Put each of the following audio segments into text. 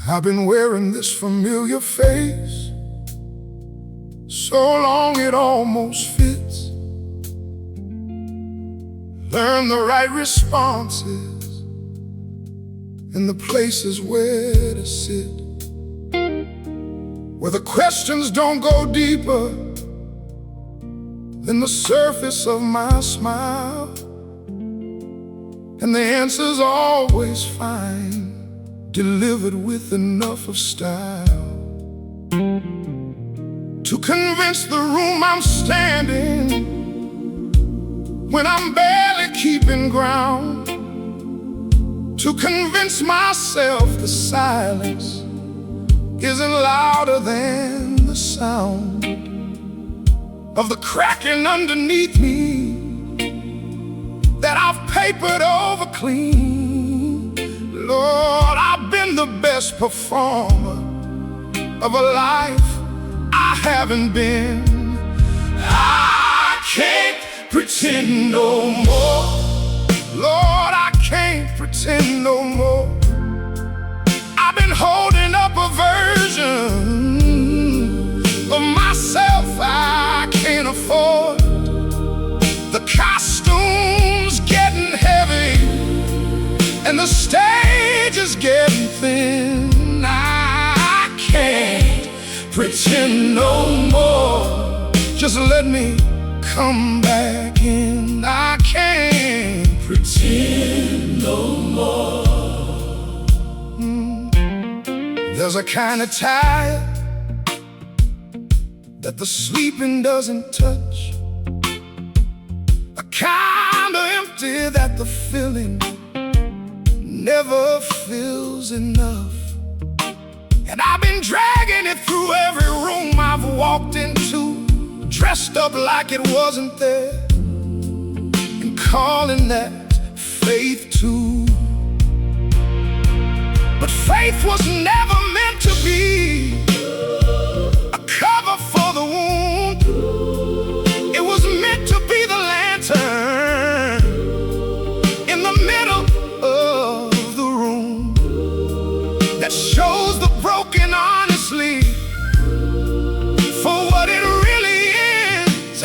I've been wearing this familiar face so long it almost fits. Learn the right responses and the places where to sit, where the questions don't go deeper than the surface of my smile, and the answer's always fine, delivered with enough of style to convince the room I'm standing when I'm barely keeping ground, to convince myself the silence isn't louder than the sound of the cracking underneath me that I've papered over clean. Lord, I've been the best performer of a life I haven't been. I can't pretend no more. Lord, I can't pretend no more. I've been holding up a version of myself I can't afford. The costume's getting heavy and the stage is getting thin. I can't pretend no more. Just let me come back in. I can't pretend no more. There's a kind of tired that the sleeping doesn't touch, a kind of empty that the filling never feels enough. And I've been dragging it through every room I've walked into, dressed up like it wasn't there, and calling that faith too. But faith was never meant to be a cover for the wound. It was meant to be the lantern in the middle of the room that shows the broken honestly for what it really is,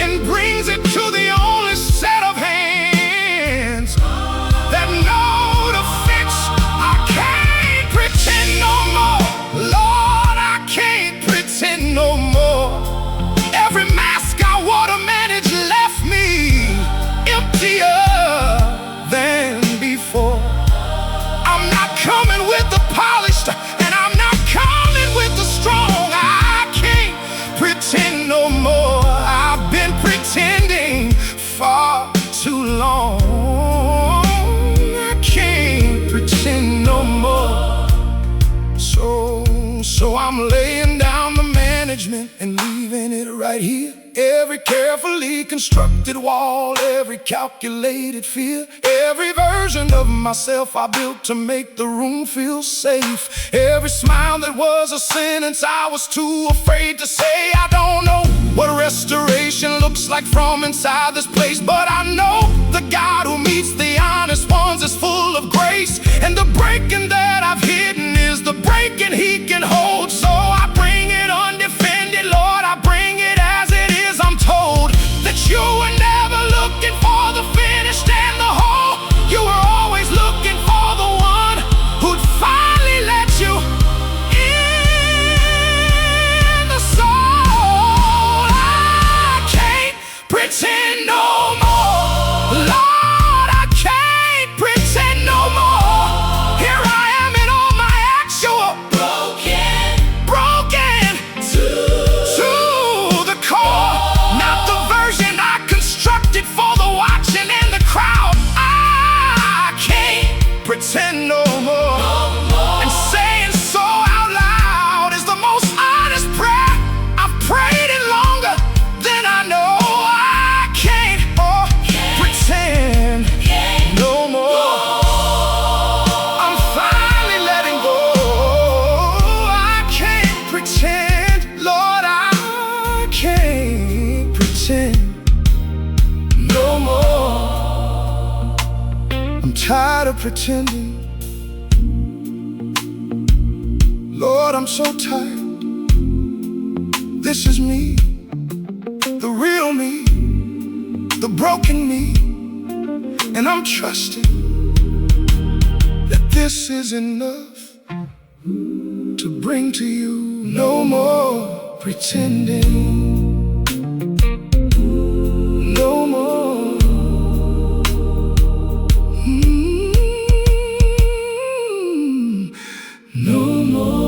and brings it to the only set of hands that know to fix. I can't pretend no more. Lord, I can't pretend no more. Every mask I wore to manage left me emptier than before. I'm not coming with the polished, and I'm not coming with the strong. I can't pretend no more. I've been pretending far too long. I can't pretend no more. So I'm laying down the management and leaving it right here. Every carefully constructed wall, every calculated fear, every version of myself I built to make the room feel safe. Every smile that was a sentence I was too afraid to say. I don't know what restoration looks like from inside this place, but I know the God who meets the honest ones is full of grace, and the breaking that I've hidden is the breaking He can hold. So I bring it undefended, Lord, I bring it as it is. I'm told that you were never looking for the finished and the whole. You were always looking for the one who'd finally let you in the soul. I can't pretend no more. Lord, I can't pretend no more. Here I am in all my actual broken of pretending. Lord, I'm so tired. This is me, the real me, the broken me. And I'm trusting that this is enough to bring to you. No more pretending, no more. No more.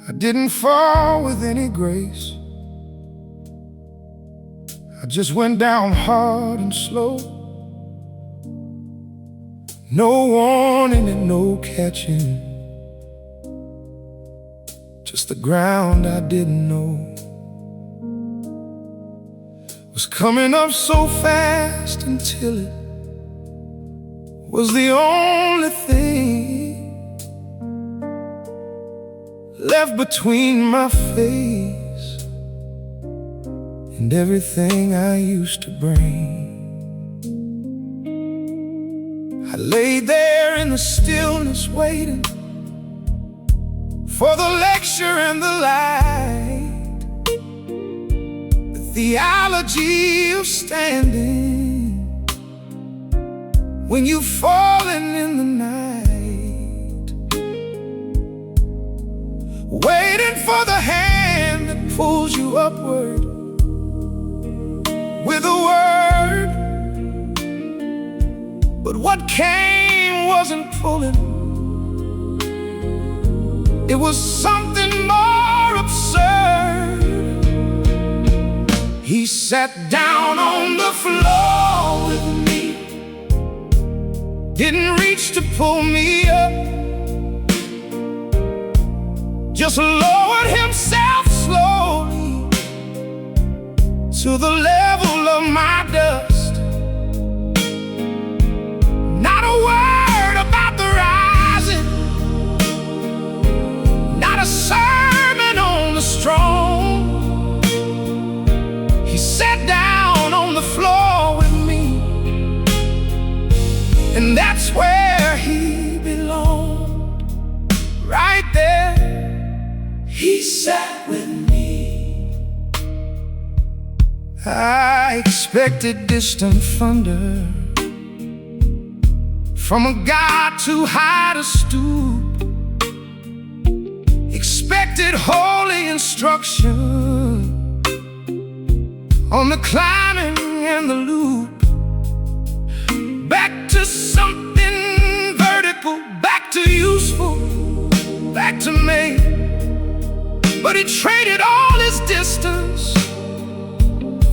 I didn't fall with any grace. I just went down hard and slow. No warning and no catching, just the ground I didn't know was coming up so fast until it was the only thing left between my face and everything I used to bring. I lay there in the stillness waiting for the lecture and the light, the theology of standing when you've fallen in the night, waiting for the hand that pulls you upward with a word. But what came wasn't pulling, it was something more absurd. He sat down on the floor with me, didn't reach to pull me up, just lowered himself slowly to the level of my dust. Not a word about the rising, not a sermon on the strong. He sat down on the floor with me, and that's where he belonged, right there. He sat with me. I expected distant thunder from a God too high to stoop, expected holy instruction on the climbing and the loop, back to something vertical, back to useful, back to me. But he traded all his distance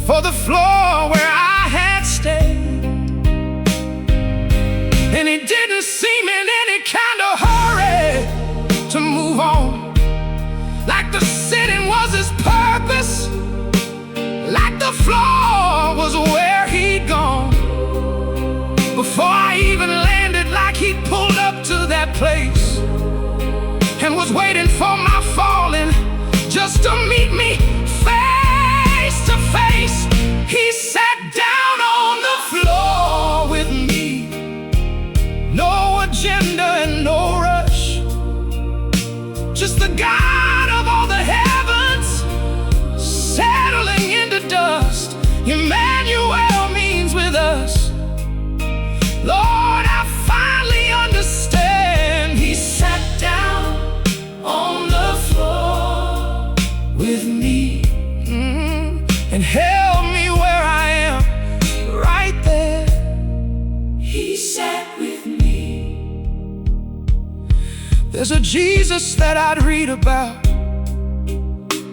for the floor where I had stayed. And he didn't seem in any kind of hurry to move on, like the sitting was his purpose, like the floor was where he'd gone. Before I even landed, like he'd pulled up to that place and was waiting for my falling, just to meet me face to face. He sat down on the floor with me, no agenda and no rush, just the God of all the heavens settling into dust. Emmanuel means with us. Lord, I finally understand. He sat down on the floor with me, and held me where I am, right there. He sat with me. There's a Jesus that I'd read about,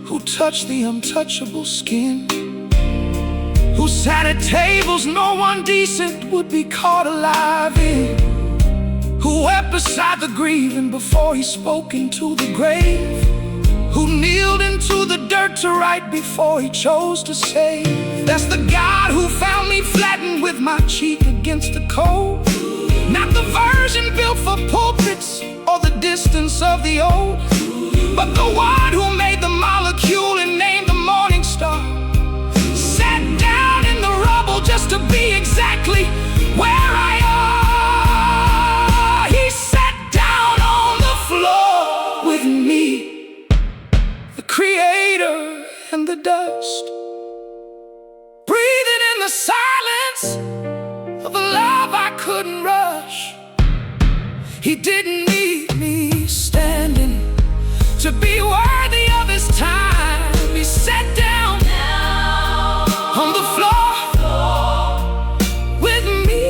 who touched the untouchable skin, who sat at tables no one decent would be caught alive in, who wept beside the grieving before he spoke into the grave, who kneeled into the dirt to write before he chose to save. That's the God who found me flattened with my cheek against the cold. Not the version built for pulpits or the distance of the old, but the one who made the molecule and named the morning star. Sat down in the rubble just to be exactly where I are. He sat down on the floor with me, the creator and the dust, breathing in the silence of a love I couldn't rush. He didn't need me standing to be worthy of his time. He sat down on the floor with me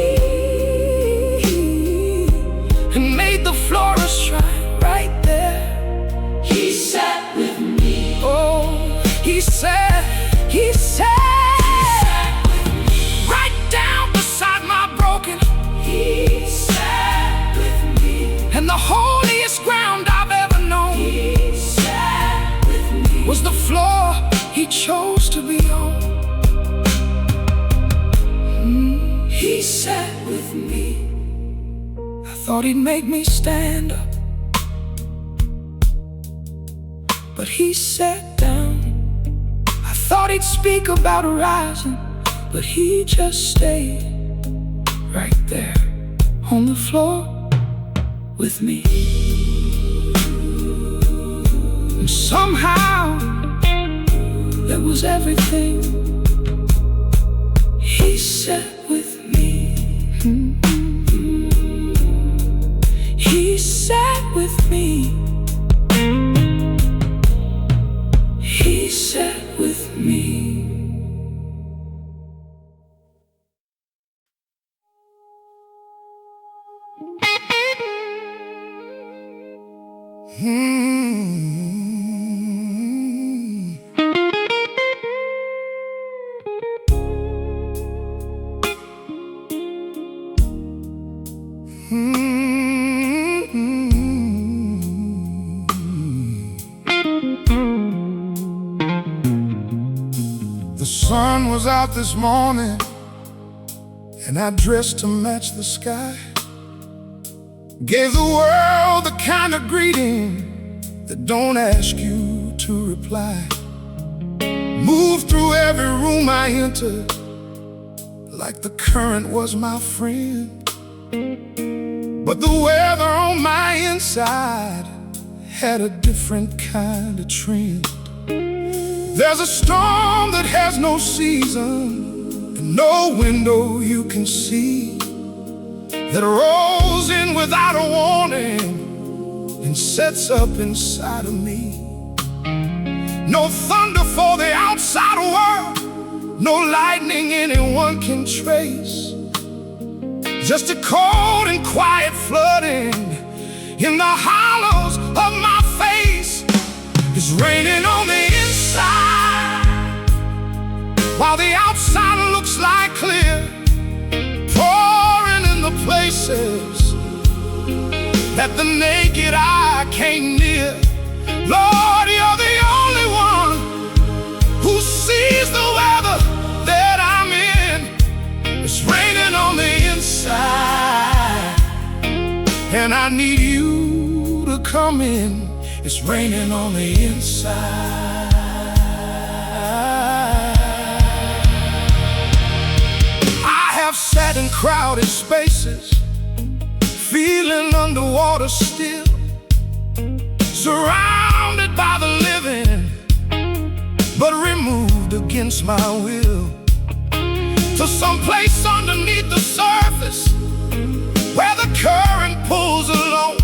and made the florist shine right there. He sat with me. Oh, he said right down beside my broken. He sat with me. And the holiest ground I've ever known was the floor he chose to be on. He sat with me. I thought he'd make me stand up, but he sat down. I thought he'd speak about a rising, but he just stayed right there on the floor with me. And somehow that was everything. He sat with me. He sat with me. He sat with me. The sun was out this morning, and I dressed to match the sky. Gave the world the kind of greeting that don't ask you to reply. Moved through every room I entered like the current was my friend. But the weather on my inside had a different kind of trend. There's a storm that has no season and no window you can see, that rolls in without a warning and sets up inside of me. No thunder for the outside world, no lightning anyone can trace, just a cold and quiet flooding in the hollows of my face. It's raining on the inside while the outside looks like clear, pouring in the places that the naked eye can't near. Lord, you're the only one who sees the weather that I'm in. It's raining on the inside, and I need you to come in. It's raining on the inside. I have sat in crowded spaces, feeling underwater still, surrounded by the living, but removed against my will, to some place underneath the surface where the current pulls along,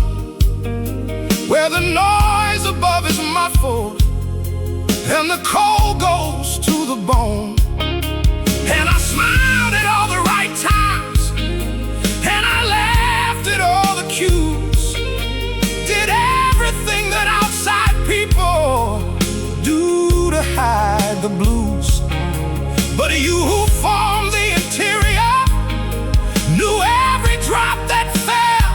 where the noise above is muffled and the cold goes to the bone. And I smiled at all the right times, and I laughed at all the cues, did everything that outside people do to hide the blues. But you who formed the interior knew every drop that fell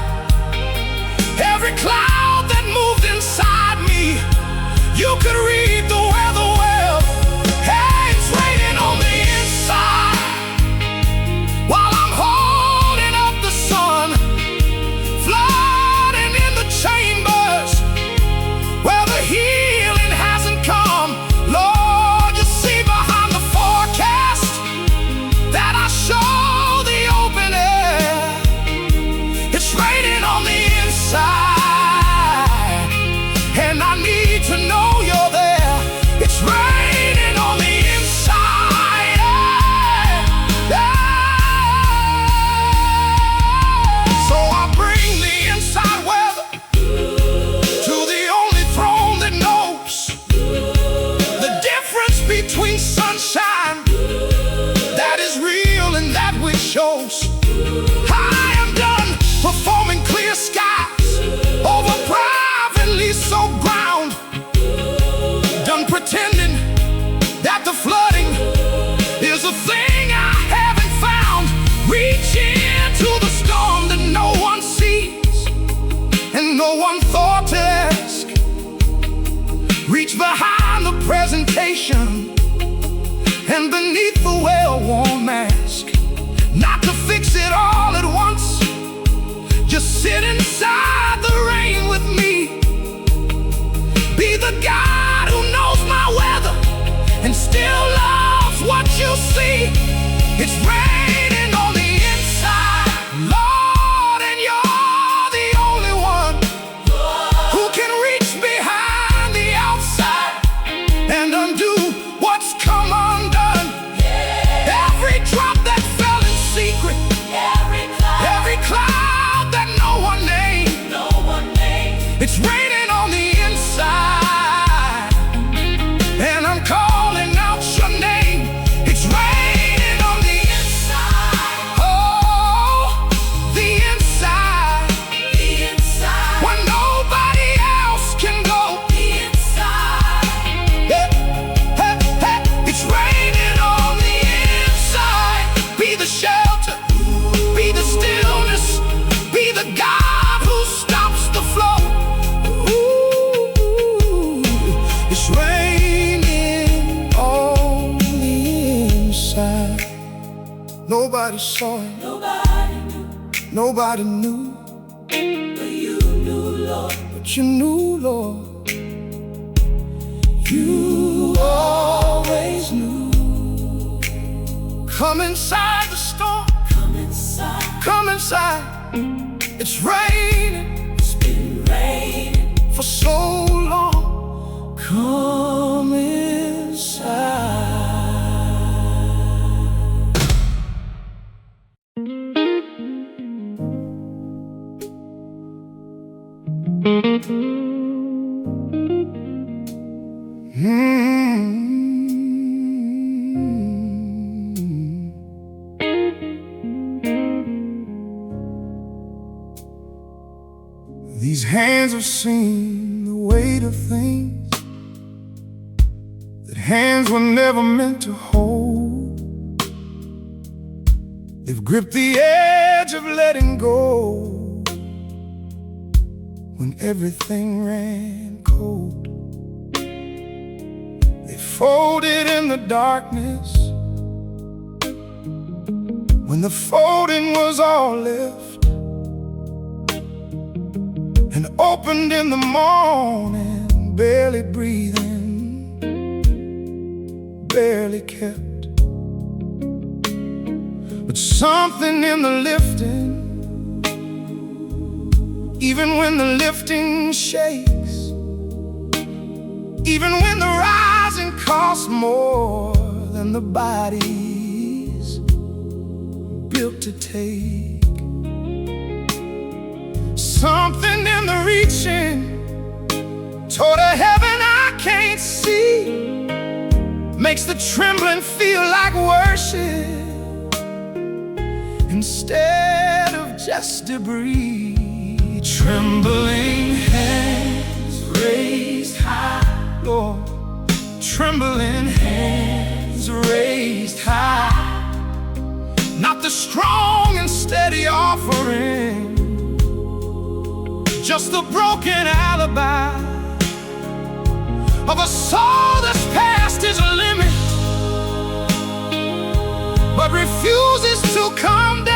hesitation, and beneath the well-worn mask, not to fix it all at once, just sit inside the rain with me. Be the God who knows my weather and still loves what you see. It's raining on the inside, Lord, and you're the only one who can reach behind the outside and undo what's come undone. Every drop that fell in secret, every cloud that no one named. It's raining on the inside, and I'm calling out your name. It's raining on the inside. Oh, the inside. When nobody else can go. Yeah. Hey, hey. It's raining on the inside. Be the shelter, be the stillness, be the God who stops the flow. Ooh, it's raining on the inside. Nobody saw it, nobody knew, but you knew, Lord. You always knew. Come inside the storm, come inside. It's raining, it's been raining for so long. Come inside. These hands have seen the weight of things that hands were never meant to hold. They've gripped the edge of letting go when everything ran cold. They folded in the darkness when the folding was all left, and opened in the morning, barely breathing, barely kept. But something in the lifting, even when the lifting shakes, even when the rising costs more than the body's built to take. Something in the reaching toward a heaven I can't see makes the trembling feel like worship instead of just debris. Trembling hands raised high, Lord. Trembling hands raised high. Not the strong and steady offering, just the broken alibi of a soul that's past his limit, but refuses to come down.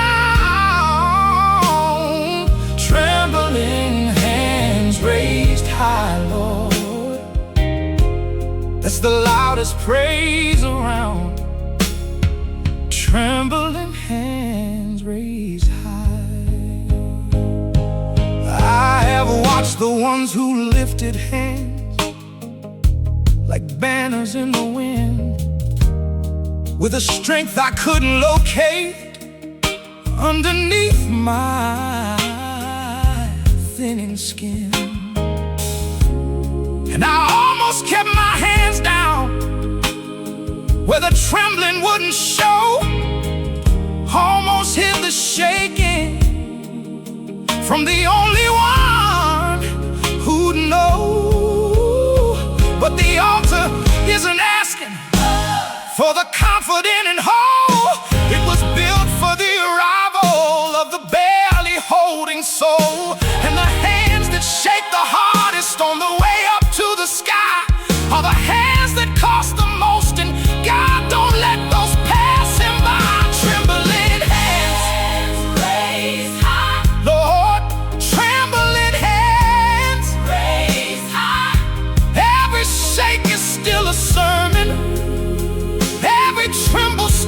Trembling hands raised high, Lord. That's the loudest praise around. Trembling hands raised high. I have watched the ones who lifted hands like banners in the wind, with a strength I couldn't locate underneath my thinning skin. And I almost kept my hands down where the trembling wouldn't show. Almost hid the shaking from the only one who'd know. But the altar isn't asking for the confident and whole. It was built for the arrival of the barely holding soul. And the hands that shake the hardest on the way up to the sky are the hands that cost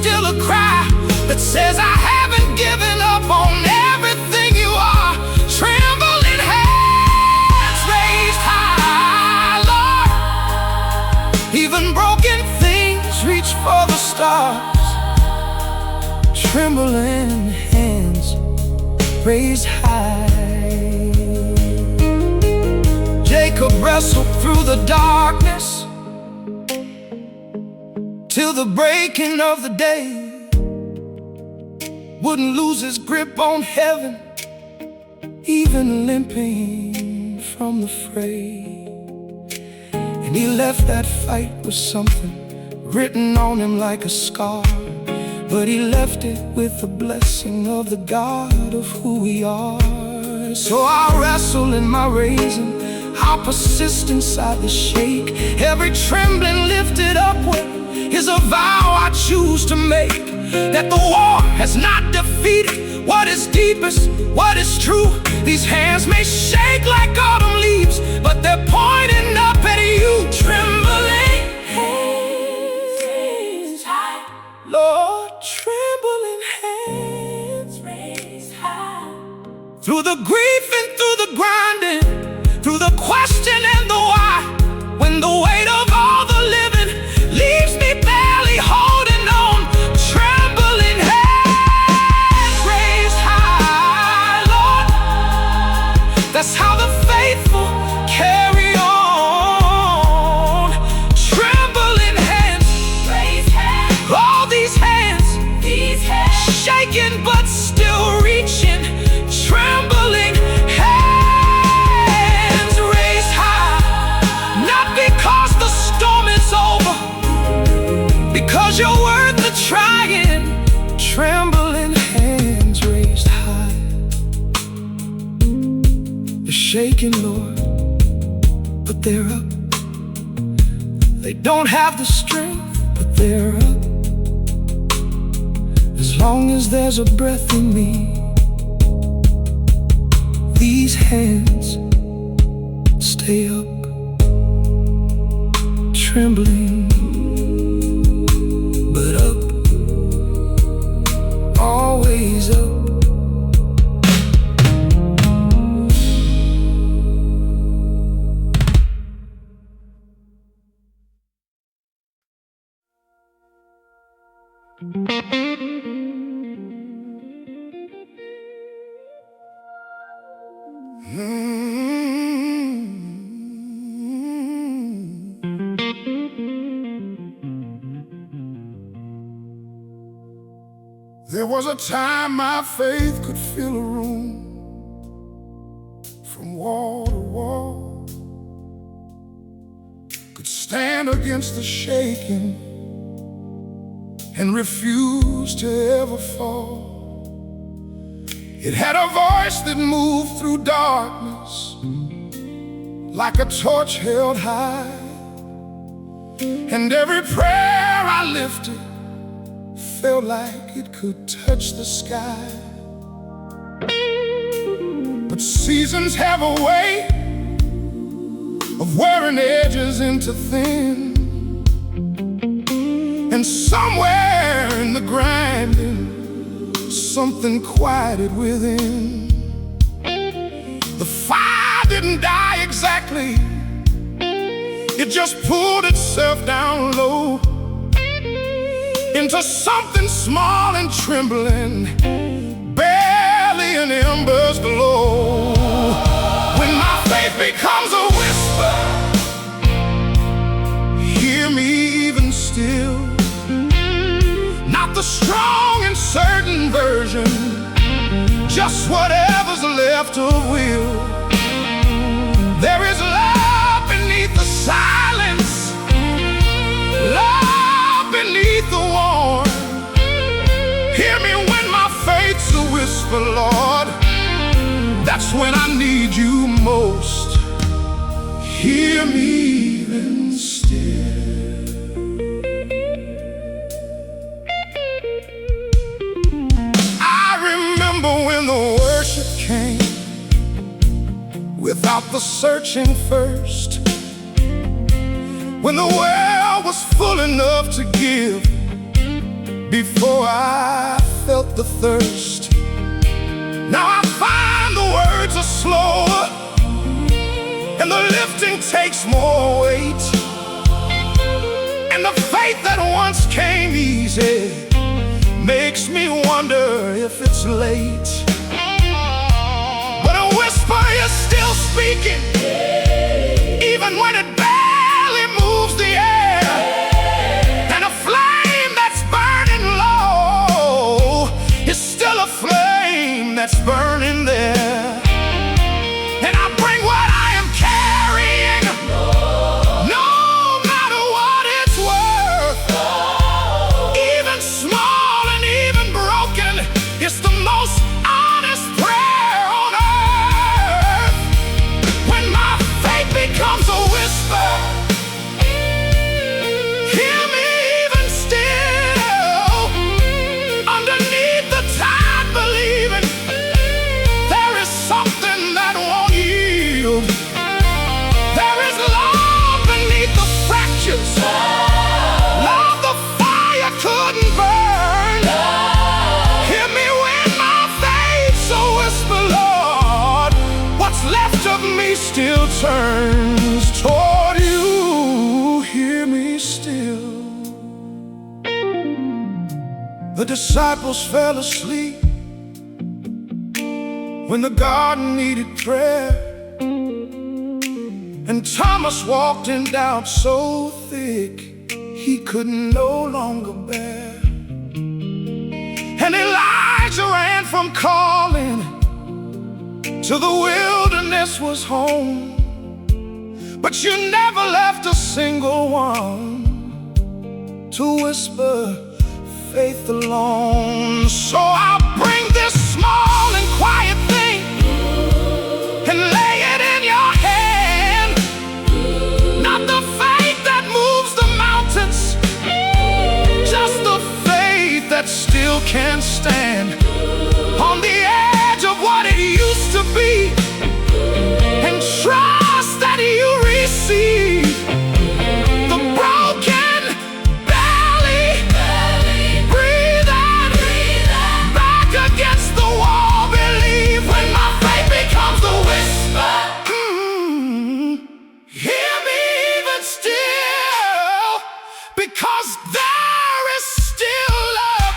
still a cry that says I haven't given up on everything you are. Trembling hands raised high, Lord. Even broken things reach for the stars. Trembling hands raised high. Jacob wrestled through the darkness till the breaking of the day. Wouldn't lose his grip on heaven, even limping from the fray. And he left that fight with something written on him like a scar, but he left it with the blessing of the God of who we are. So I'll wrestle in my raising, I'll persist inside the shake. Every trembling lifted upward is a vow I choose to make, that the war has not defeated what is deepest, what is true. These hands may shake like autumn leaves, but they're pointing up at you. Trembling hands raised high, Lord, trembling hands raised high. Through the grief and through the grinding, through the question and the why, when the weight of all the living leaves me barely holding on. Trembling hands raised high, Lord. That's how the faithful carry on. Trembling hands raised hands. All these hands shaking but still reaching. Trembling hands raised high, not because the storm is over, because you're worth the trying. Trembling hands raised high. They're shaking, Lord, but they're up. They don't have the strength, but they're up. As long as there's a breath in me, these hands stay up. Trembling, but up, always up. There was a time my faith could fill a room from wall to wall, could stand against the shaking and refuse to ever fall. It had a voice that moved through darkness like a torch held high, and every prayer I lifted felt like it could touch the sky. But seasons have a way of wearing edges into thin, and somewhere in the grinding, something quieted within. The fire didn't die exactly, it just pulled itself down low into something small and trembling, barely an ember's glow. When my faith becomes a whisper, hear me even still. Not the strong and certain version, just whatever's left of will. There is love beneath the silence, love beneath the warmth. Hear me when my faith's a whisper, Lord. That's when I need you most. Hear me even still. I remember when the worship came without the searching first, when the well was full enough to give, before I felt the thirst. Now I find the words are slower, and the lifting takes more weight, and the faith that once came easy makes me wonder if it's late. But a whisper is still speaking, even when it barely moves the air, and a flame that's burning low is still a flame that's burning there. And I bring what I am carrying, no matter what it's worth. Even small and even broken, it's the most honest prayer on earth. When my faith becomes a whisper, hear me even still. Underneath the tide, believing there is something that won't yield. There is love beneath the fractures, love the fire couldn't burn. Hear me when my faith's a whisper, Lord. What's left of me still turns toward you. Hear me still. The disciples fell asleep when the garden needed prayer, and Thomas walked in doubt so thick he could no longer bear. And Elijah ran from calling till the wilderness was home, but you never left a single one to whisper faith alone. So I'll bring this small and quiet thing and lay it in your hand. Not the faith that moves the mountains, just the faith that still can stand on the edge of what it used to be, and trust that you receive. The broken belly, breathing back against the wall. Believe when my faith becomes the whisper. Hear me even still, because there is still love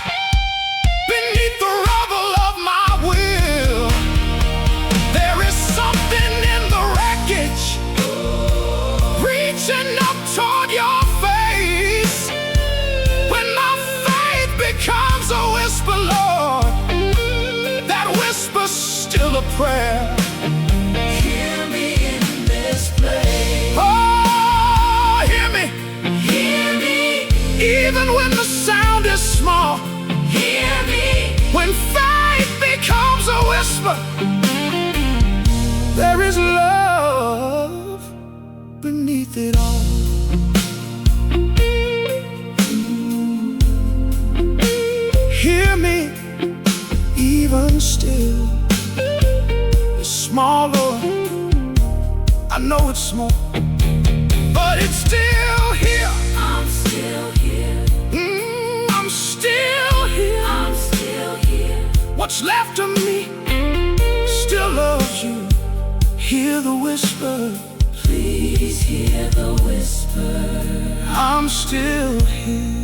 beneath the rubble of my will. There is something in the wreckage reaching up toward your face. When my faith becomes a whisper, Lord, that whisper's still a prayer. Hear me in this place. Oh, hear me. Hear me. Even when the sound is small. Hear me. When faith becomes a whisper, there is love beneath it all. Hear me even still. It's small, Lord, I know it's small, but it's still here. I'm still here. I'm still here. I'm still here. What's left of me still loves you. Hear the whisper. Please hear the whisper. I'm still here.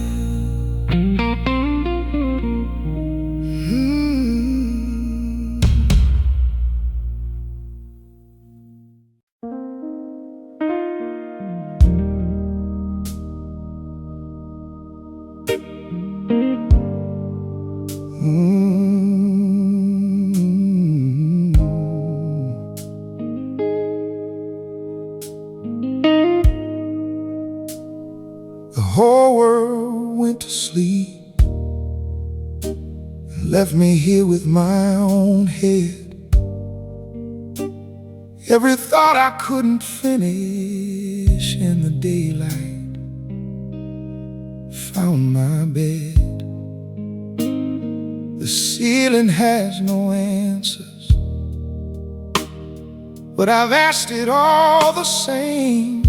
The whole world went to sleep and left me here with my own head. Every thought I couldn't finish in the daylight found my bed. The ceiling has no answers, but I've asked it all the same.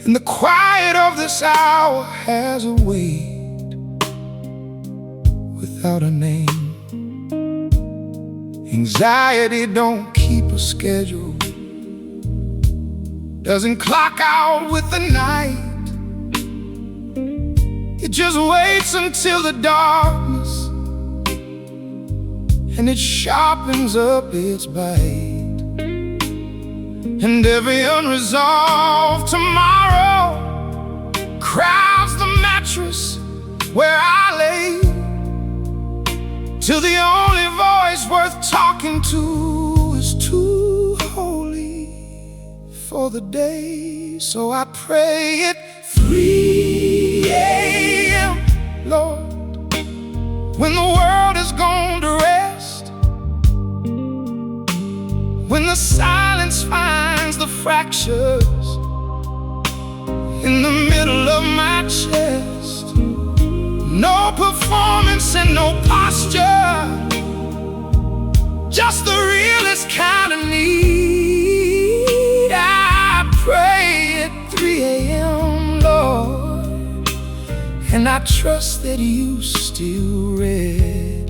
And the quiet of this hour has a way without a name. Anxiety don't keep a schedule, doesn't clock out with the night. It just waits until the darkness, and it sharpens up its bite. And every unresolved tomorrow crowds the mattress where I lay, till the only voice worth talking to is too holy for the day. So I pray at 3 a.m., Lord, when the world has gone to rest, when the silence finds the fractures in the middle of my chest. No performance and no posture, just the realest kind of need. I pray at 3 a.m., Lord, and I trust that you still read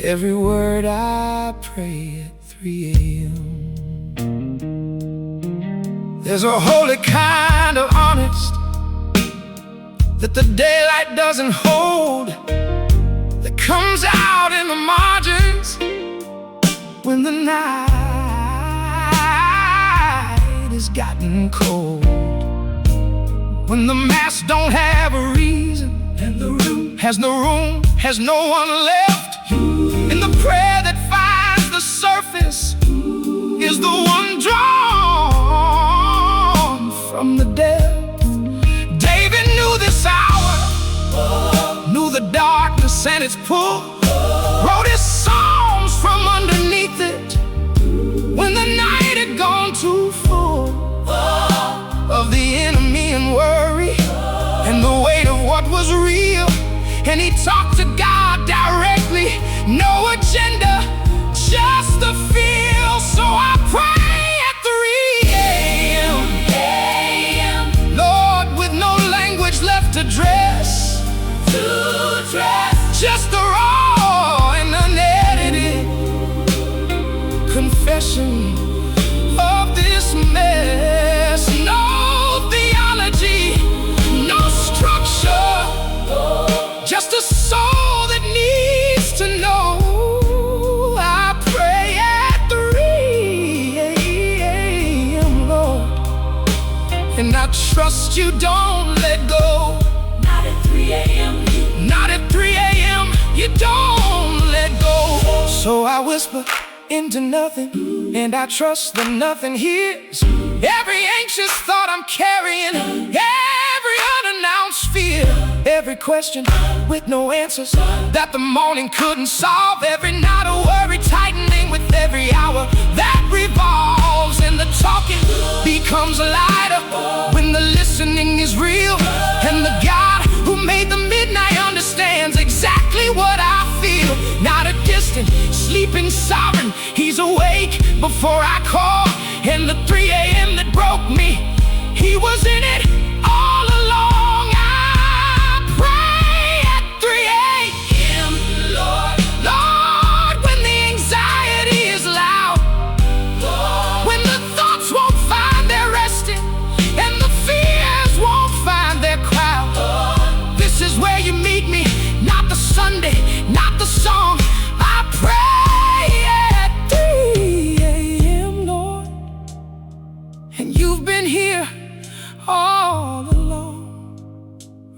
every word I pray at 3 a.m. There's a holy kind of honest that the daylight doesn't hold, that comes out in the margins when the night has gotten cold, when the mass don't have a reason, and the room has no one left, and the prayer that finds the surface is the one drawn from the depth. David knew this hour, knew the darkness and its pull, wrote his psalms from underneath it when the night had gone too full of the enemy and worry and the weight of what was real. And he talked to God directly, no agenda, just the feel. So I pray at 3 a.m., Lord, with no language left to dress, just the raw and unedited confession of this mess. No theology, no structure, just a soul that needs to know. I pray at 3 a.m., Lord, and I trust you don't let go. Not at 3 a.m. Not at 3 a.m., you don't let go. So I whisper into nothing, and I trust that nothing hears every anxious thought I'm carrying, every unannounced fear, every question with no answers that the morning couldn't solve, every night of worry tightening with every hour that revolves, and the talking becomes lighter when the listening is real, and the God who made the midnight understands exactly what I feel. Not a distant, sleeping sovereign, he's awake before I call, and the 3 a.m. that broke me, he was in it all along. I pray at 3 a.m., Lord, Lord, when the anxiety is loud, Lord, when the thoughts won't find their resting, and the fears won't find their crowd, Lord, this is where you meet me, not the Sunday, not the song. I pray at 3 a.m., Lord, and you've been here all along,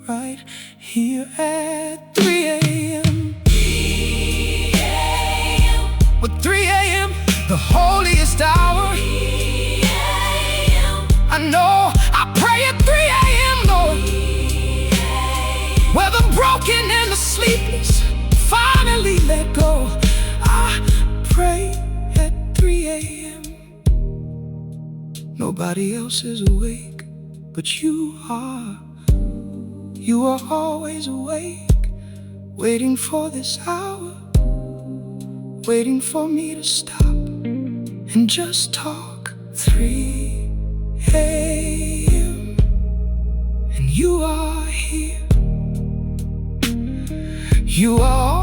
right here at 3 a.m. 3 a.m. With 3 a.m., the holiest hour, 3 a.m. I know I pray at 3 a.m., Lord, 3 a.m. where the broken and the sleepless finally let go. I pray at 3 a.m. Nobody else is awake, but you are. You are always awake, waiting for this hour, waiting for me to stop and just talk. 3 a.m. and you are here. You are